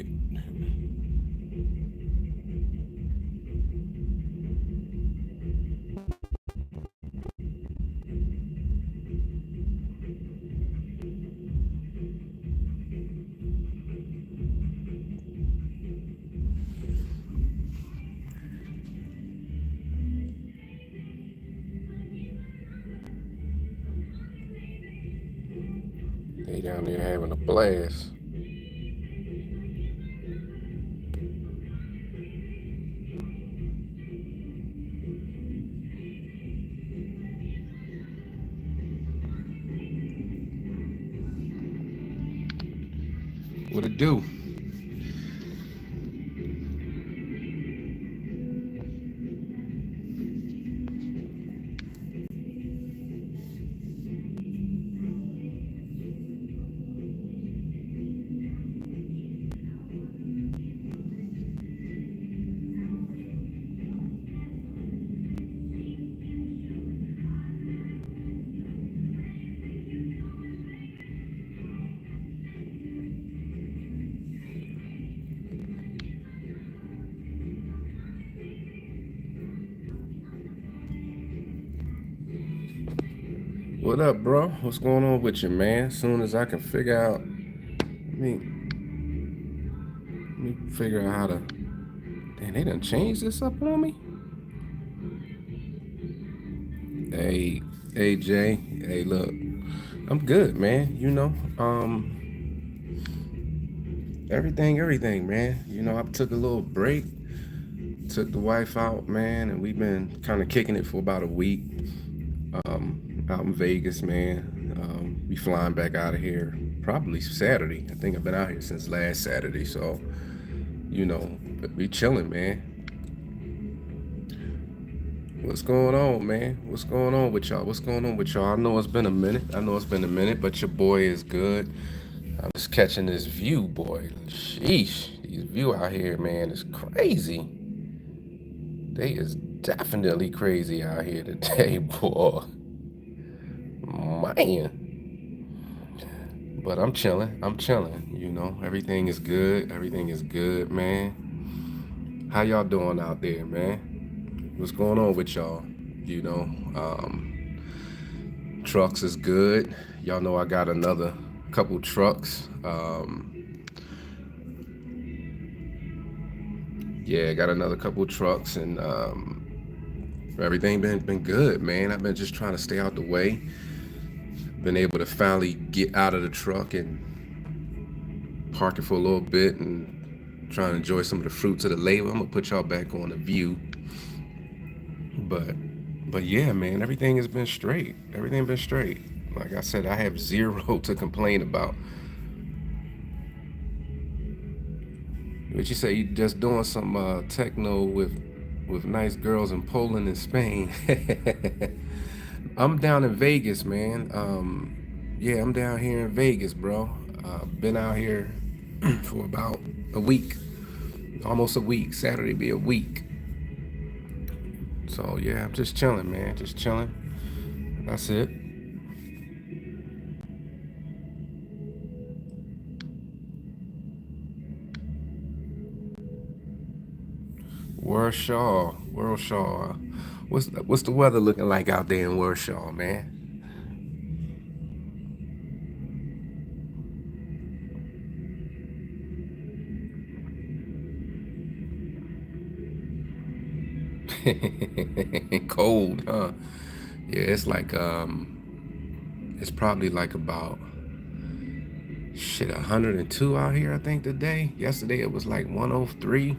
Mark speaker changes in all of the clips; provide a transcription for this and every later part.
Speaker 1: right. They down there having a blast. What it do? What up, bro? What's going on with you, man? As soon as I can figure out, let me figure out how to. Damn, they done changed this up on me. Hey, hey, Jay. Hey, look, I'm good, man. Everything, man. I took a little break, took the wife out, man, and we've been kind of kicking it for about a week. Out in Vegas, man. We flying back out of here probably Saturday. I think I've been out here since last Saturday, so we chilling, man. What's going on, man? What's going on with y'all? What's going on with y'all? I know it's been a minute. But your boy is good. I'm just catching this view, boy. Sheesh, these view out here, man, is crazy. They is definitely crazy out here today, boy. Man. But I'm chilling. Everything is good. Everything is good, man. How y'all doing out there, man? What's going on with y'all? You know, trucks is good. Y'all know I got another couple trucks. Yeah, got another couple trucks, and everything been good, man. I've been just trying to stay out the way. Been able to finally get out of the truck and park it for a little bit and try and enjoy some of the fruits of the labor. I'm gonna put y'all back on the view, but yeah, man, everything has been straight. Everything been straight. Like I said, I have zero to complain about. What you say? You just doing some techno with nice girls in Poland and Spain? I'm down in Vegas, man. Yeah, I'm down here in Vegas, bro. Been out here for about a week, almost a week. Saturday be a week. So yeah, I'm just chilling, man. Just chilling. That's it. Worldshaw. What's the weather looking like out there in Worldshaw, man? Cold, huh? Yeah, it's probably like about shit 102 out here, I think, today. Yesterday it was like 103.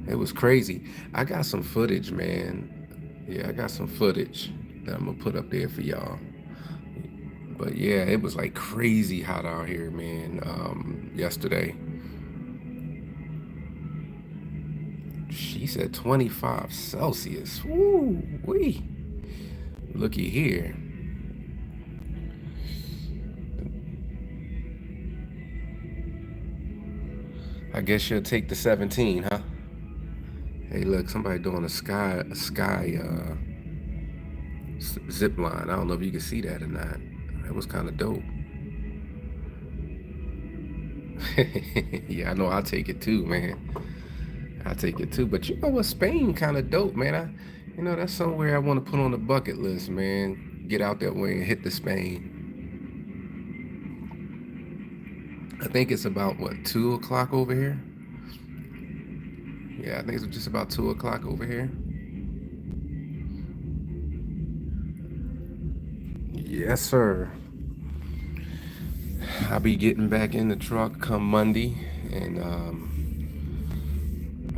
Speaker 1: It was crazy. I got some footage, man. Yeah, I got some footage that I'm gonna put up there for y'all. But yeah, it was like crazy hot out here, man. Yesterday. She said 25 Celsius. Woo wee. Looky here. I guess she'll take the 17, huh? Hey, look, somebody doing a sky zip line. I don't know if you can see that or not. That was kind of dope. Yeah, I know. I'll take it too, man. I'll take it too. But you know what? Spain kind of dope, man. That's somewhere I want to put on the bucket list, man. Get out that way and hit the Spain. I think it's about what, 2 o'clock over here. Yeah, I think it's just about 2 o'clock over here. Yes, sir. I'll be getting back in the truck come Monday, and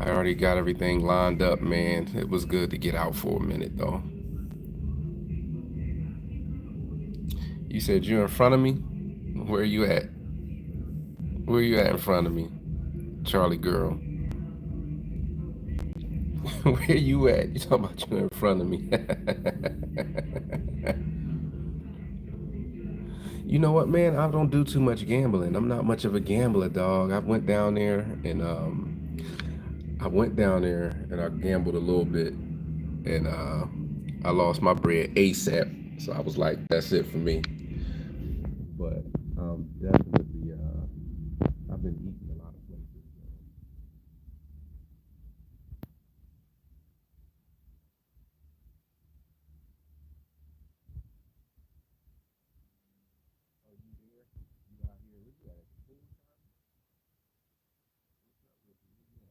Speaker 1: I already got everything lined up, man. It was good to get out for a minute, though. You said you're in front of me? Where you at? Where you at in front of me, Charlie girl? Where you at? You talking about you in front of me? You know what, man? I don't do too much gambling. I'm not much of a gambler, dog. I went down there and I gambled a little bit, and I lost my bread ASAP. So I was like, that's it for me. But definitely, I've been eating a lot of places. Are you there? You out here? Where you at? Full time? What's up with you? Where you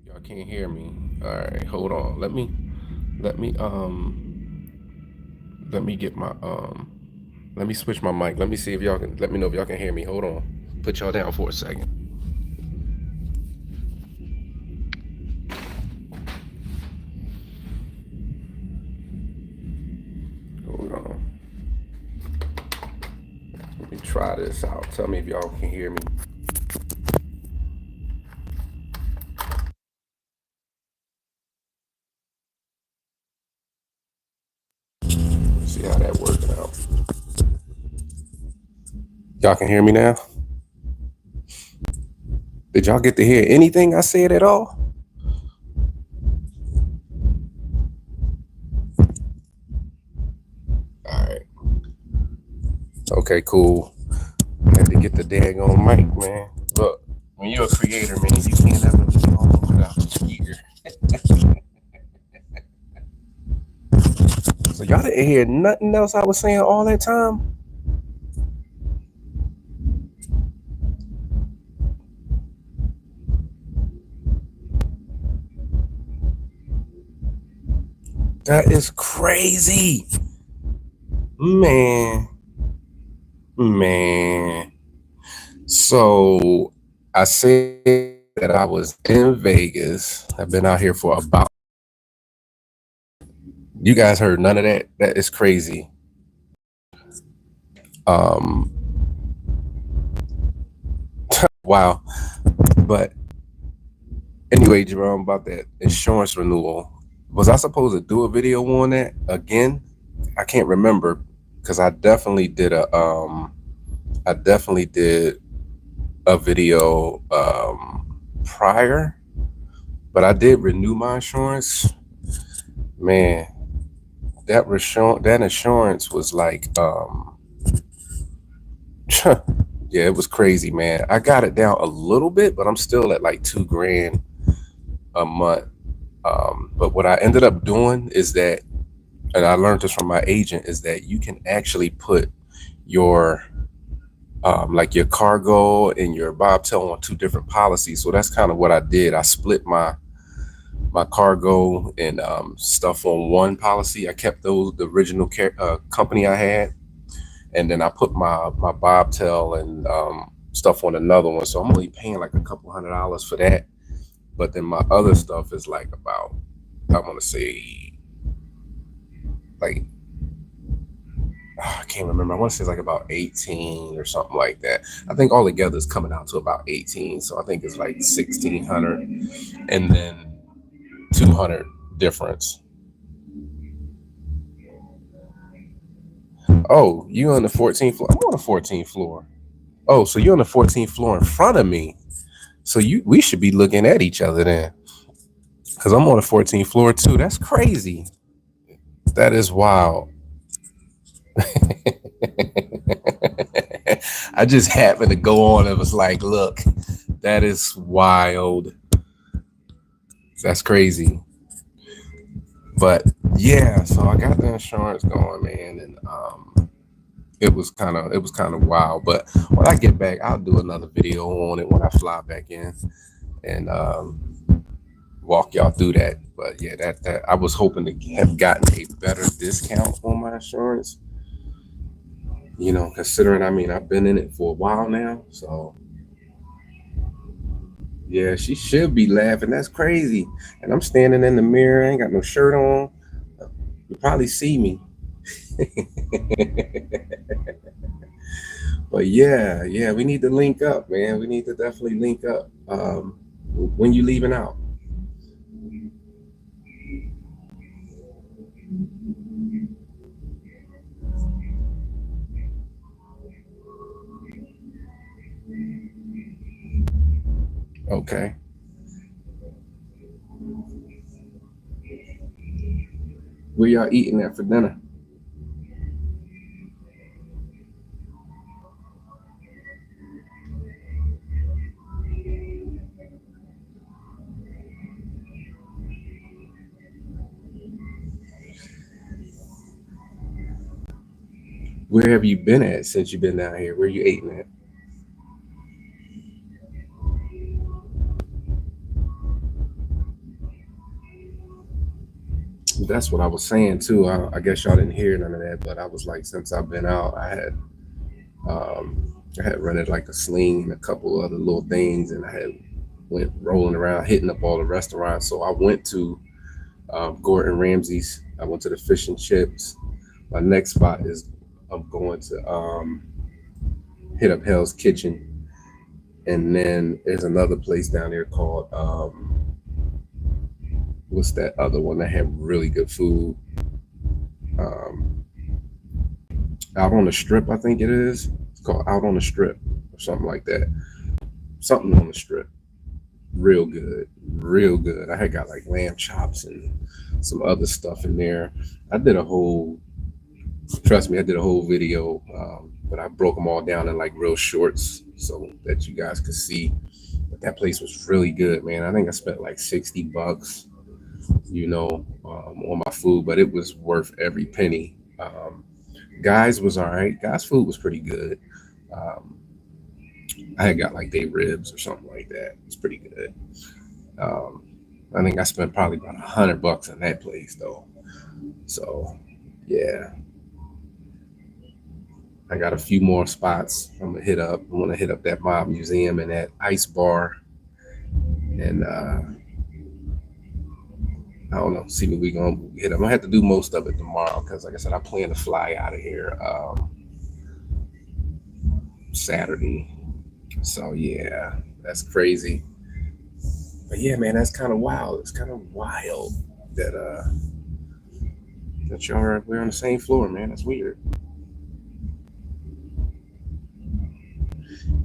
Speaker 1: at? Y'all can't hear me. All right, hold on. Let me let me get my let me switch my mic. Let me see if y'all can let me know if y'all can hear me. Hold on. Put y'all down for a second. Hold on. Let me try this out. Tell me if y'all can hear me. See how that working out. Y'all can hear me now? Did y'all get to hear anything I said at all? All right. Okay, cool. Had to get the daggone mic, man. Look, when you're a creator, man, you can't ever be home without a speaker. So y'all didn't hear nothing else I was saying all that time? That is crazy. Man. Man. So I said that I was in Vegas. I've been out here for about, you guys heard none of that? That is crazy. Um wow. But anyway, Jerome, about that insurance renewal. Was I supposed to do a video on that again? I can't remember because I definitely did a video prior, but I did renew my insurance. Man, that insurance was like yeah, it was crazy, man. I got it down a little bit, but I'm still at like $2,000 a month. But what I ended up doing is that, and I learned this from my agent, is that you can actually put your like your cargo and your bobtail on 2 different policies. So that's kind of what I did. I split my cargo and stuff on one policy. I kept the original company I had, and then I put my bobtail and stuff on another one. So I'm only paying like a couple $100 for that. But then my other stuff is like about, I want to say, like, I can't remember. I want to say it's like about 18 or something like that. I think all together is coming out to about 18. So I think it's like 1,600 and then 200 difference. Oh, you on the 14th floor? I'm on the 14th floor. Oh, so you're on the 14th floor in front of me. So we should be looking at each other then, because I'm on the 14th floor too. That's crazy. That is wild. I just happened to go on and was like, look, that is wild. That's crazy. But yeah, so I got the insurance going, man, and it was kind of wild. But when I get back, I'll do another video on it when I fly back in and walk y'all through that. But yeah, that I was hoping to have gotten a better discount on my insurance. You know, considering, I mean, I've been in it for a while now, so yeah, she should be laughing. That's crazy. And I'm standing in the mirror, I ain't got no shirt on. You probably see me. But yeah, we need to link up, man. We need to definitely link up. When you leaving out? Okay. Where y'all eating at for dinner? Where have you been at since you've been down here? Where you eating at? That's what I was saying too. I guess y'all didn't hear none of that, but I was like, since I've been out, I had rented like a sling and a couple other little things, and I had went rolling around hitting up all the restaurants. So I went to Gordon Ramsay's. I went to the fish and chips. My next spot is I'm going to hit up Hell's Kitchen, and then there's another place down there called what's that other one that had really good food? Out on the Strip, I think it is. It's called Out on the Strip or something like that. Something on the Strip. Real good, real good. I had got like lamb chops and some other stuff in there. I did a whole, trust me, I did a whole video, but I broke them all down in like real shorts so that you guys could see. But that place was really good, man. I think I spent like $60, you know, on my food, but it was worth every penny. Guys was all right. Guys' food was pretty good. I had got like day ribs or something like that. It's pretty good. I think I spent probably about $100 in that place though. So yeah, I got a few more spots I'm gonna hit up. I want to hit up that mob museum and that ice bar, and I don't know. See what we gonna hit. I'm gonna have to do most of it tomorrow because, like I said, I plan to fly out of here Saturday. So yeah, that's crazy. But yeah, man, that's kind of wild. It's kind of wild. that we're on the same floor, man. That's weird.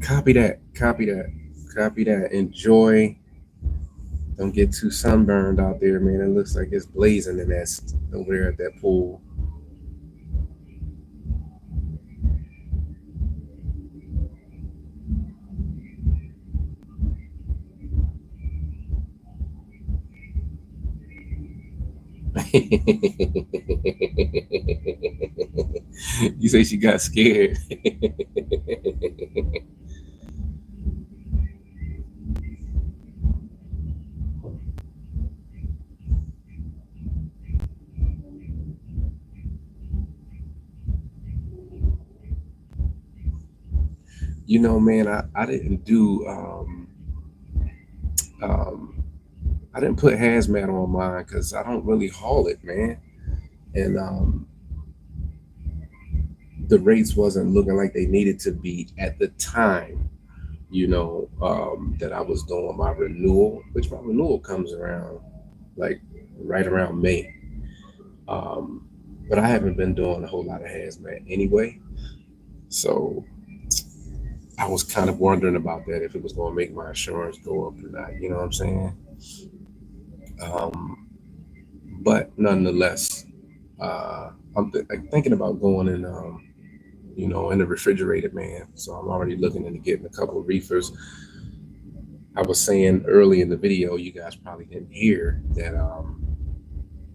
Speaker 1: Copy that. Copy that. Copy that. Enjoy. Don't get too sunburned out there, man. It looks like it's blazing in that over there at that pool. You say she got scared. You know, man, I didn't do um I didn't put hazmat on mine because I don't really haul it, man. And the rates wasn't looking like they needed to be at the time, that I was doing my renewal, which my renewal comes around like right around May. Um, but I haven't been doing a whole lot of hazmat anyway. So I was kind of wondering about that, if it was going to make my insurance go up or not. You know what I'm saying? Um, but nonetheless, I'm thinking about going in the refrigerated, man. So I'm already looking into getting a couple of reefers. I was saying early in the video, you guys probably didn't hear that,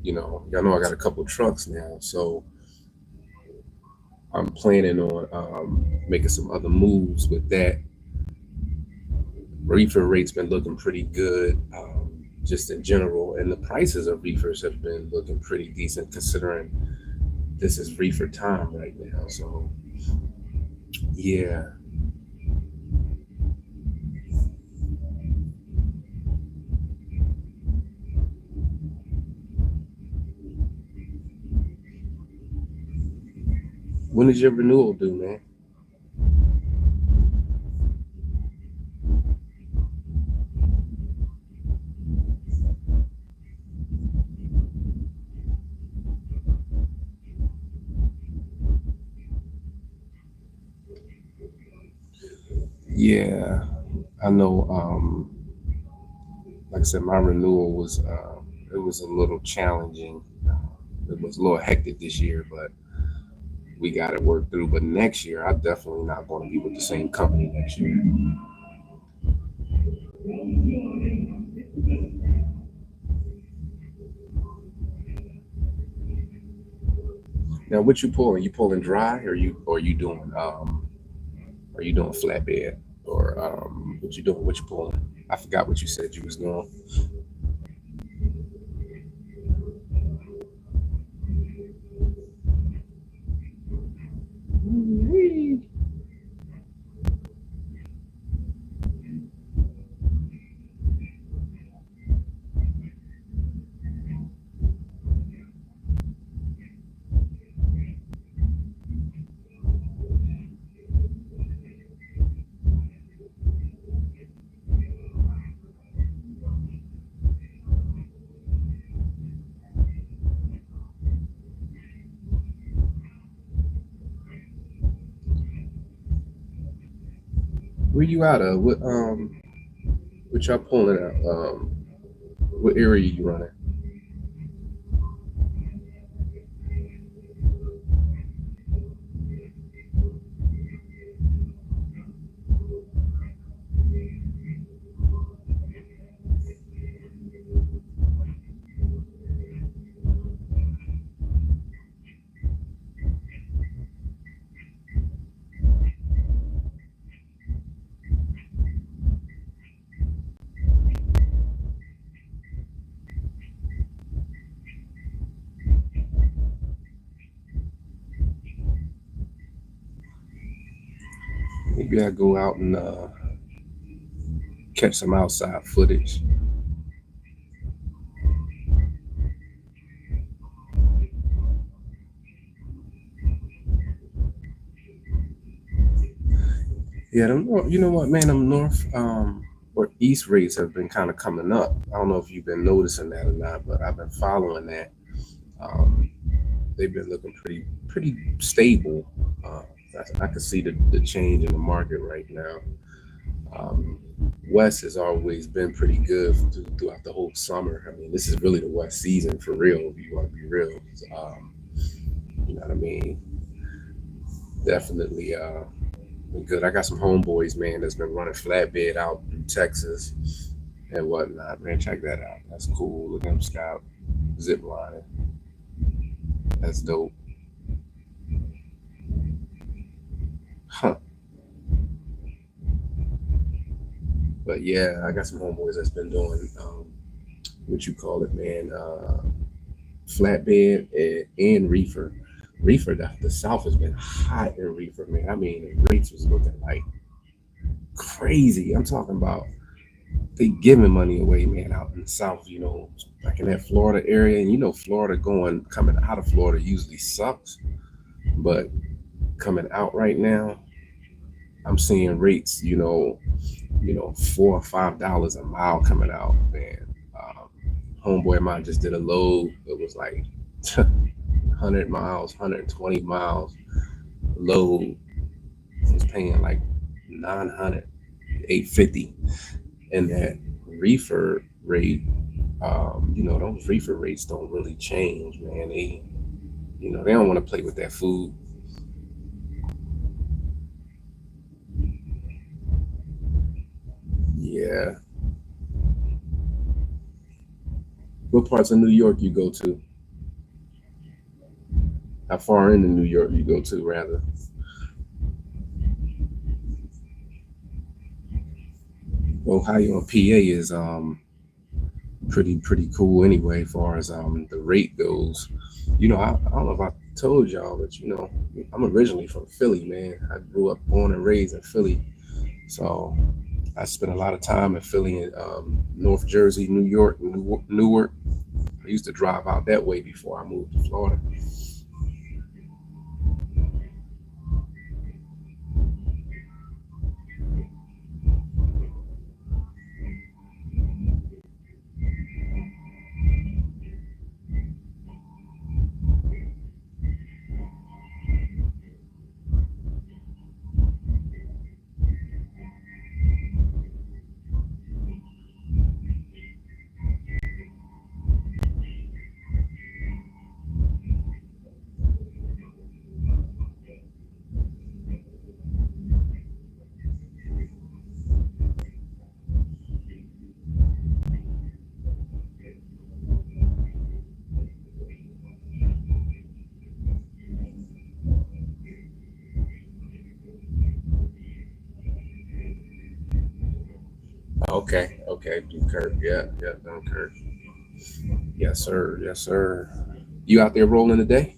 Speaker 1: y'all know I got a couple of trucks now. So I'm planning on making some other moves with that. Reefer rates been looking pretty good, just in general, and the prices of reefers have been looking pretty decent considering this is reefer time right now. So yeah. When is your renewal due, man? Yeah, I know. Like I said, my renewal was it was a little challenging. It was a little hectic this year, but we got it worked through. But next year, I definitely not going to be with the same company next year. Now, what you pulling? You pulling dry, or you doing flatbed, or what you doing? What you pulling? I forgot what you said you was doing. Where you out of? What y'all pulling out? What area you running? Maybe I go out and catch some outside footage. Yeah, you know what, man? I'm north. Northeast rates have been kind of coming up. I don't know if you've been noticing that or not, but I've been following that. Um, they've been looking pretty stable. Uh, I can see the change in the market right now. Um, West has always been pretty good throughout the whole summer. I mean, this is really the West season for real. If you want to be real, you know what I mean. Definitely been good. I got some homeboys, man, that's been running flatbed out through Texas and whatnot. Man, check that out. That's cool. Look at them scout zip lining. That's dope. Huh. But yeah, I got some homeboys that's been doing what you call it, man, flatbed and reefer. Reefer, the South has been hot in reefer, man. I mean, the rates was looking like crazy. I'm talking about they giving money away, man, out in the South, like in that Florida area. And Florida coming out of Florida usually sucks, but coming out right now, I'm seeing rates, $4 or $5 a mile coming out, man. Homeboy of mine just did a load. It was like 100 miles, 120 miles load. Was paying like 900, 850, and that reefer rate. Those reefer rates don't really change, man. They don't want to play with that food. Yeah. What parts of New York you go to? How far into New York you go to, rather? Ohio and PA is pretty cool anyway, as far as the rate goes. I don't know if I told y'all, but I'm originally from Philly, man. I grew up, born and raised in Philly, so I spent a lot of time in Philly and North Jersey, New York, Newark. I used to drive out that way before I moved to Florida. Okay, Dunkirk. Yeah, yeah, Dunkirk. Yes, sir. Yes, sir. You out there rolling today?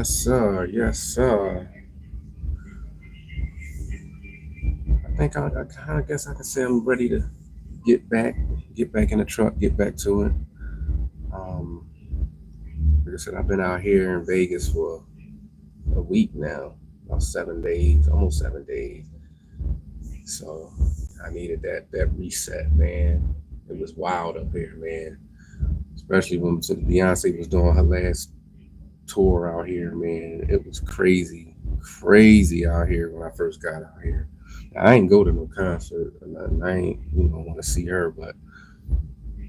Speaker 1: Yes, sir. Yes, sir. I think I kind of guess I can say I'm ready to get back, get back in the truck, get back to it. Um, like I said, I've been out here in Vegas for a week now, about 7 days, almost 7 days. So I needed that reset, man. It was wild up here, man. Especially when Beyonce was doing her last tour out here, man. It was crazy, crazy out here when I first got out here. I ain't go to no concert or nothing. I ain't, want to see her, but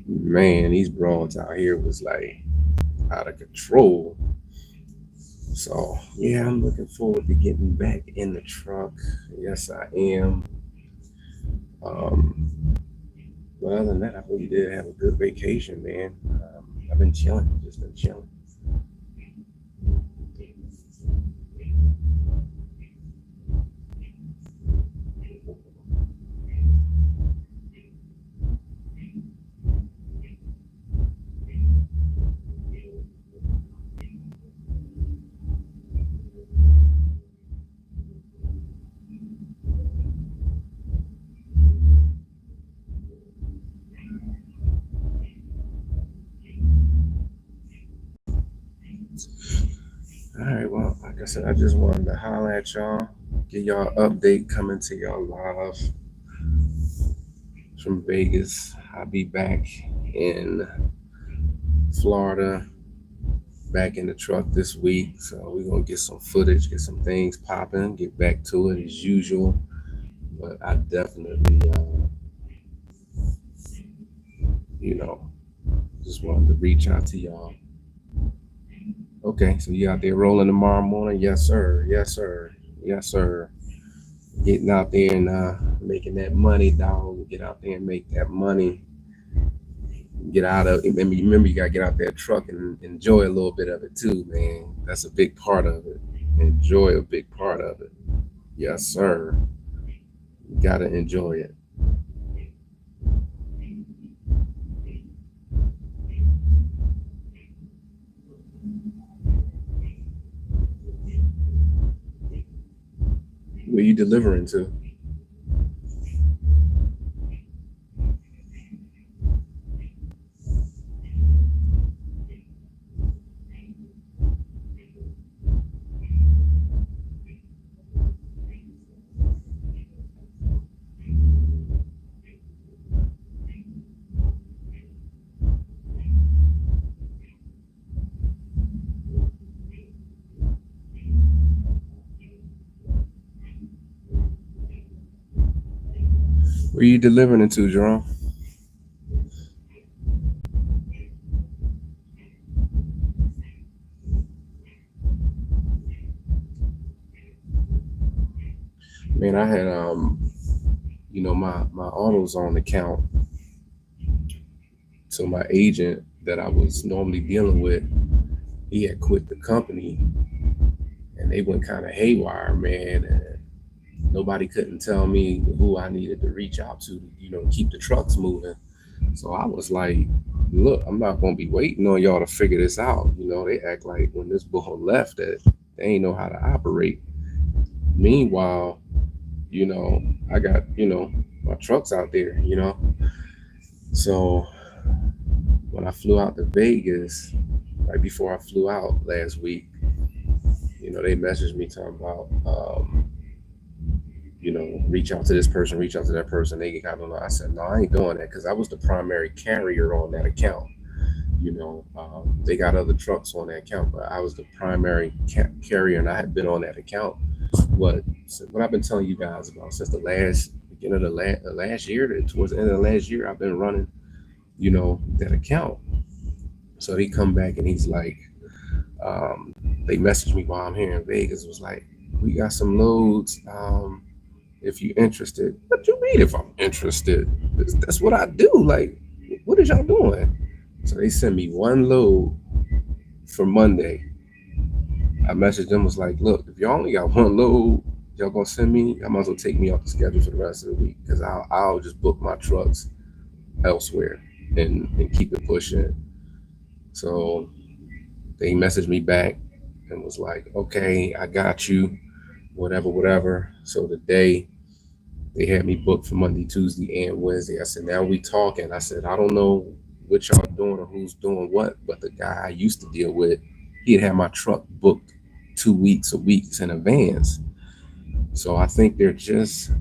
Speaker 1: man, these broads out here was like out of control. So yeah, I'm looking forward to getting back in the truck. Yes, I am. Um, but other than that, I really did have a good vacation, man. I've been chilling, just been chilling. All right, well, like I said, I just wanted to holler at y'all, give y'all an update coming to y'all live from Vegas. I'll be back in Florida, back in the truck this week. So we're gonna get some footage, get some things popping, get back to it as usual. But I definitely, you know, just wanted to reach out to y'all. Okay, so you out there rolling tomorrow morning? Yes, sir. Yes, sir. Yes, sir. Getting out there and making that money, dog. Get out there and make that money. Get out of. Remember, you gotta get out that truck and enjoy a little bit of it too, man. That's a big part of it. Enjoy a big part of it. Yes, sir. You gotta enjoy it. Where you delivering to? Where you delivering to, Jerome? Man, I had my AutoZone account. So my agent that I was normally dealing with, he had quit the company, and they went kind of haywire, man. And nobody couldn't tell me who I needed to reach out to, keep the trucks moving. So I was like, look, I'm not gonna be waiting on y'all to figure this out. They act like when this bull left that they ain't know how to operate. Meanwhile, you know, I got, my trucks out there. So when I flew out to Vegas, right before I flew out last week, they messaged me talking about, reach out to this person, reach out to that person. They got on. I said, no, I ain't doing that because I was the primary carrier on that account. They got other trucks on that account, but I was the primary carrier, and I had been on that account. What I've been telling you guys about since the beginning of the last year, towards the end of the last year, I've been running, that account. So he come back and he's like, they messaged me while I'm here in Vegas. It was like, we got some loads. If you interested. What you mean if I'm interested? That's what I do. Like, what is y'all doing? So they sent me one load for Monday. I messaged them, was like, look, if y'all only got one load, y'all gonna send me, I might as well take me off the schedule for the rest of the week because I'll just book my trucks elsewhere and keep it pushing. So they messaged me back and was like, okay, I got you, whatever, whatever. So today they had me booked for Monday, Tuesday, and Wednesday. I said, now we talking. I said, I don't know what y'all doing or who's doing what, but the guy I used to deal with, he had my truck booked 2 weeks or weeks in advance. So I think they're just,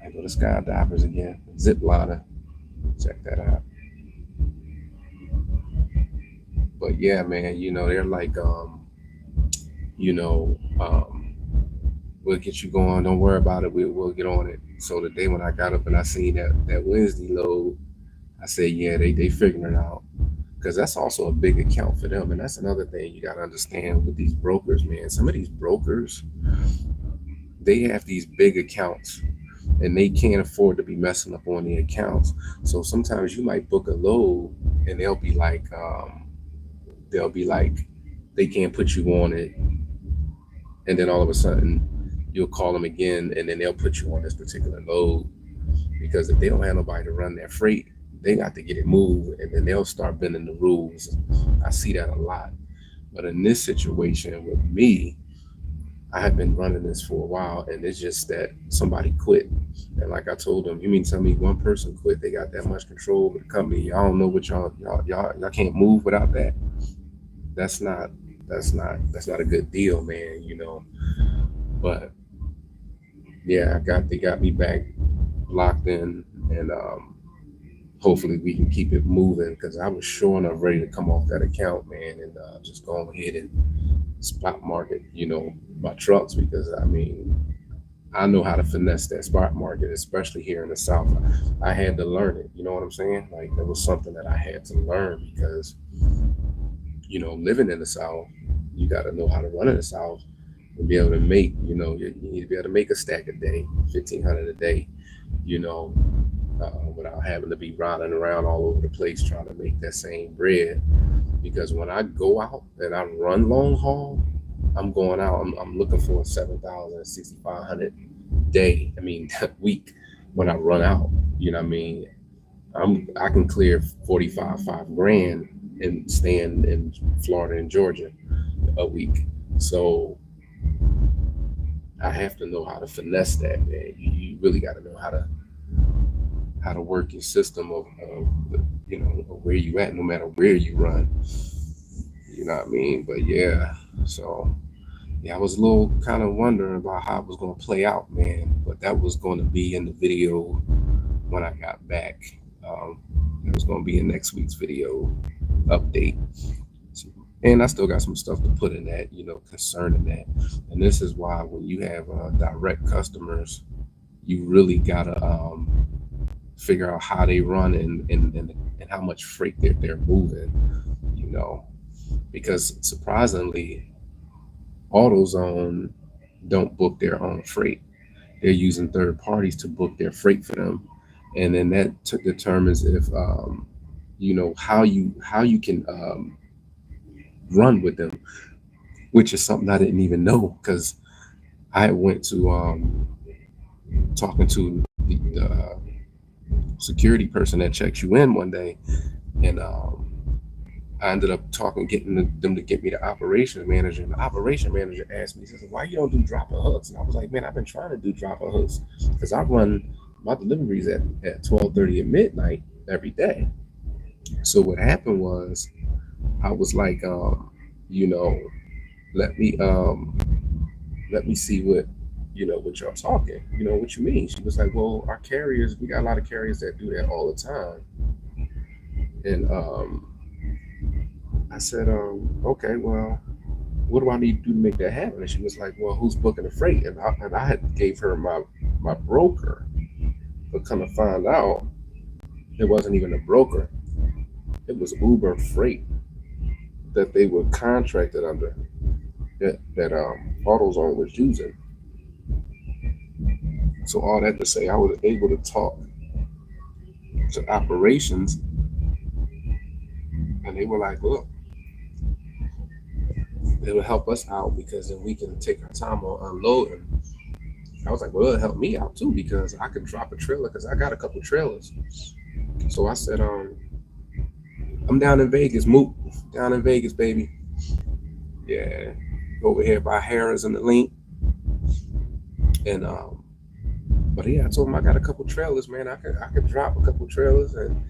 Speaker 1: I go to Skydivers again, Zipliner. Check that out. But yeah, man, they're like, we'll get you going. Don't worry about it. We'll get on it. So the day when I got up and I seen that Wednesday load, I said, yeah, they figuring it out. because that's also a big account for them. And that's another thing you got to understand with these brokers, man. Some of these brokers, they have these big accounts and they can't afford to be messing up on the accounts. So sometimes you might book a load and they'll be like, they can't put you on it. And then all of a sudden you'll call them again and then they'll put you on this particular load, because if they don't have nobody to run their freight, they got to get it moved, and then they'll start bending the rules. I see that a lot. But in this situation with me, I have been running this for a while, and it's just that somebody quit. And like I told them, you mean tell me one person quit? They got that much control over the company. Y'all don't know what y'all can't move without that. That's not a good deal, man. But yeah, they got me back locked in, and hopefully we can keep it moving, because I was sure enough ready to come off that account, man, and just go ahead and spot market, my trucks, because I know how to finesse that spot market, especially here in the South. I had to learn it. You know what I'm saying? Like, it was something that I had to learn, because living in the South, you got to know how to run in the South and be able to make, you need to be able to make a stack a day, 1,500 a day, without having to be riding around all over the place trying to make that same bread. Because when I go out and I run long haul, I'm going out, I'm looking for a 7,000, 6,500 day, week when I run out. You know what I mean? I can clear 45, $5,000 and staying in Florida and Georgia a week. So I have to know how to finesse that, man. You really got to know how to work your system of where you at, no matter where you run. You know what I mean? But yeah, so yeah, I was a little kind of wondering about how it was going to play out, man. But that was going to be in the video when I got back. It was going to be in next week's video update. And I still got some stuff to put in that, concerning that. And this is why when you have direct customers, you really got to figure out how they run and how much freight they're moving, because surprisingly, AutoZone don't book their own freight. They're using third parties to book their freight for them. And then that determines if, how you can run with them, which is something I didn't even know, because I went to talking to the security person that checks you in one day, and I ended up getting them to get me the operations manager, and the operation manager asked me, he says, why you don't do drop of hooks? And I was like, man, I've been trying to do drop of hooks because I run my deliveries at 12:30 at midnight every day. So what happened was, I was like, let me see what y'all talking, what you mean? She was like, well, our carriers, we got a lot of carriers that do that all the time. And I said, okay, well, what do I need to do to make that happen? And she was like, well, who's booking the freight? And I had gave her my broker, but come to find out, it wasn't even a broker. It was Uber Freight that they were contracted under, that AutoZone was using. So all that to say, I was able to talk to operations, and they were like, look, it will help us out because then we can take our time on unloading. I was like, well, it'll help me out too, because I could drop a trailer, because I got a couple trailers. So I said, I'm down in Vegas, Moot, down in Vegas, baby. Yeah, over here by Harris and the Link. And but yeah, I told him I got a couple trailers, man. I could drop a couple trailers, and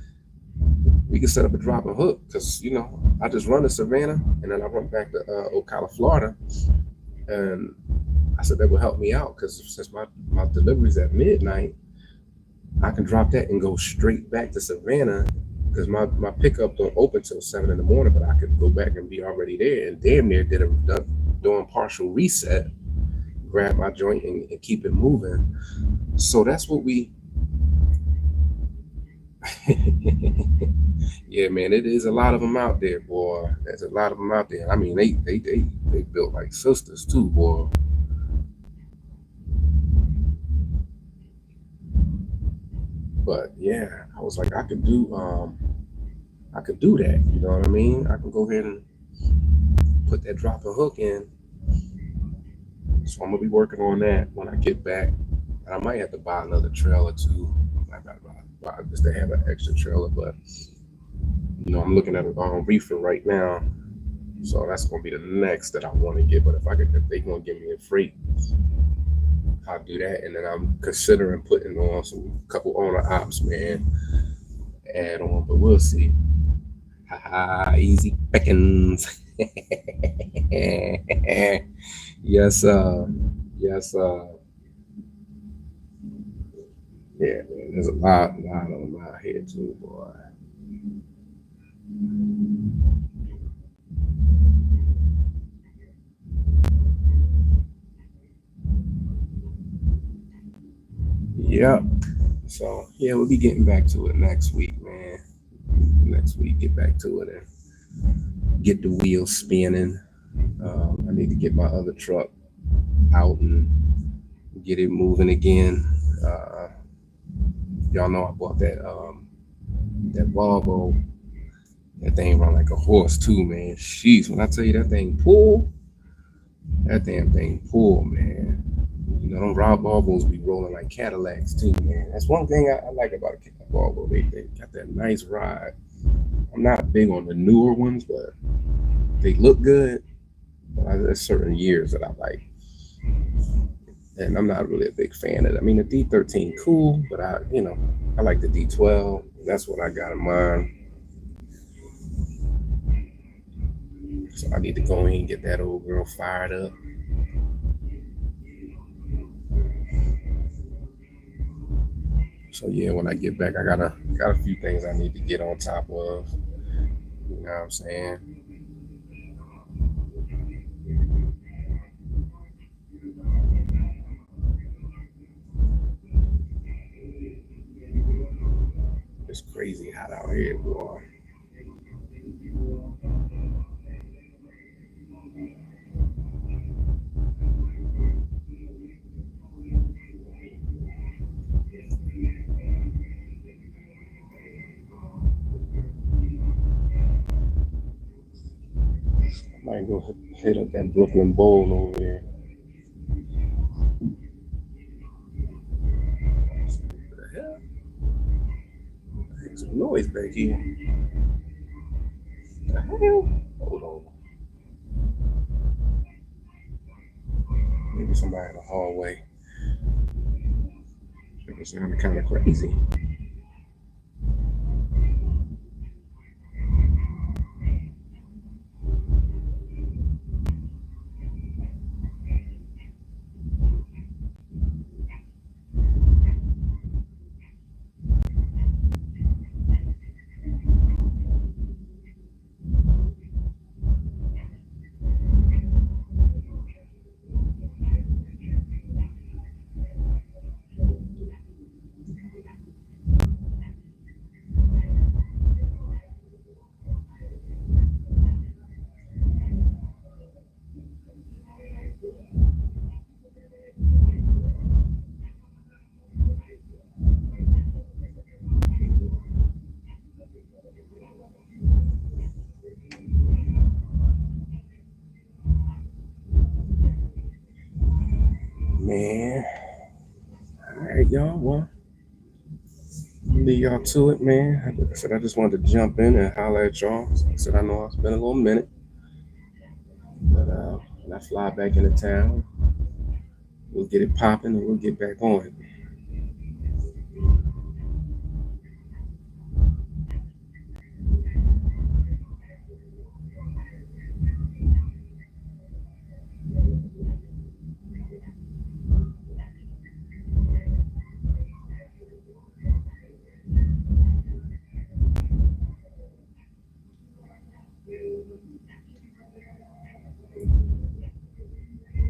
Speaker 1: we can set up a drop and hook, because I just run to Savannah and then I run back to Ocala, Florida. And I said that would help me out, because since my delivery's at midnight, I can drop that and go straight back to Savannah, because my pickup don't open till 7 in the morning, but I could go back and be already there, and damn near doing partial reset, grab my joint and keep it moving. So that's what Yeah, man, it is a lot of them out there, boy. There's a lot of them out there. I mean, they built like sisters too, boy. But yeah, I was like, I could do that. You know what I mean? I can go ahead and put that drop and hook in. So I'm gonna be working on that when I get back. I might have to buy another trailer too. I might buy just to have an extra trailer, but I'm looking at a reefer right now, so that's gonna be the next that I want to get. But if they gonna give me a freight, I'll do that. And then I'm considering putting on some couple owner ops, man, add on, but we'll see. Haha, easy pickings. Yes, yes, yeah, man. There's a lot of them out here too, boy. Yep. So yeah, we'll be getting back to it next week, man. Next week, get back to it and get the wheels spinning. I need to get my other truck out and get it moving again. Uh, y'all know I bought that Volvo. That thing run like a horse too, man. Jeez, when I tell you that thing pull, that damn thing pull, man. Them Rob Volvos be rolling like Cadillacs too, man. That's one thing I like about a Volvo. They got that nice ride. I'm not big on the newer ones, but they look good. But there's certain years that I like, and I'm not really a big fan of it. I mean, the D13 cool, but I like the D12. That's what I got in mind. So I need to go in and get that old girl fired up. So yeah, when I get back, I got a few things I need to get on top of. You know what I'm saying? It's crazy hot out here, boy. I might go hit up that Brooklyn Bowl over there. What the hell? There's some noise back here. The hell? Hold on. Maybe somebody in the hallway. It sounded kind of crazy. Man. All right, y'all. Well, leave y'all to it, man. Like I said, I just wanted to jump in and holler at y'all. So I said, I know it's been a little minute, but when I fly back into town, we'll get it popping and we'll get back on it.